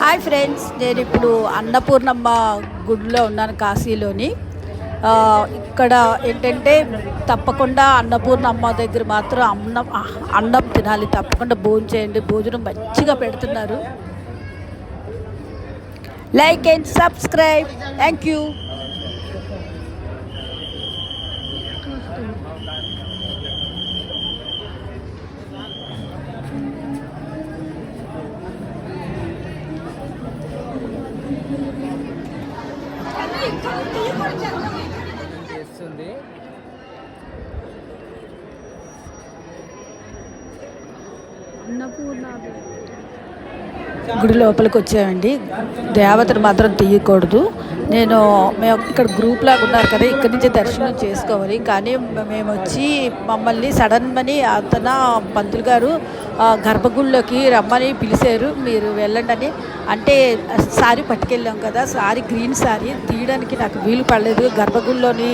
Hi friends, నేను ఇప్పుడు అన్నపూర్ణమ్మ గుడిలో ఉన్నాను, కాశీలోని. ఇక్కడ ఏంటంటే తప్పకుండా అన్నపూర్ణమ్మ దగ్గర మాత్రం అన్నం తినాలి, తప్పకుండా భోజనం చేయండి. భోజనం మంచిగా పెడుతున్నారు. Like and subscribe. Thank you. చేస్తుంది. గుడి లోపలికి వచ్చామండి. దేవతను మాత్రం తీయకూడదు. మేము ఇక్కడ గ్రూప్ లాగా ఉన్నారు కదా, ఇక్కడి నుంచి దర్శనం చేసుకోవాలి. కానీ మేము వచ్చి మమ్మల్ని సడన్ మని అతను పంతులు గారు గర్భగుడిలోకి రమ్మని పిలిచారు, మీరు వెళ్ళండి అని. అంటే సారీ పట్టుకెళ్ళాం కదా, సారీ గ్రీన్ సారీ తీయడానికి నాకు వీలు పడలేదు. గర్భగుడిలోని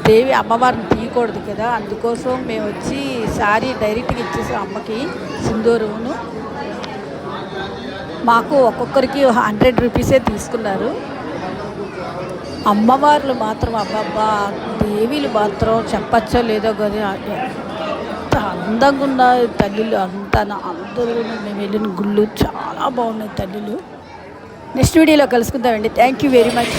దేవి అమ్మవారిని తీయకూడదు కదా, అందుకోసం మేము వచ్చి సారీ డైరెక్ట్గా ఇచ్చేసాం అమ్మకి. సింధూరును మాకు ఒక్కొక్కరికి 100 రూపీసే తీసుకున్నారు. అమ్మవార్లు మాత్రం అబ్బబ్బా, దేవీలు మాత్రం చెప్పచ్చో లేదో కానీ ఎంత అందంగా ఉన్నాయి తల్లిలు. అందరూ మేము వెళ్ళిన గుళ్ళు చాలా బాగున్నాయి తల్లిలు. నెక్స్ట్ వీడియోలో కలుసుకుందామండి. Thank you very much.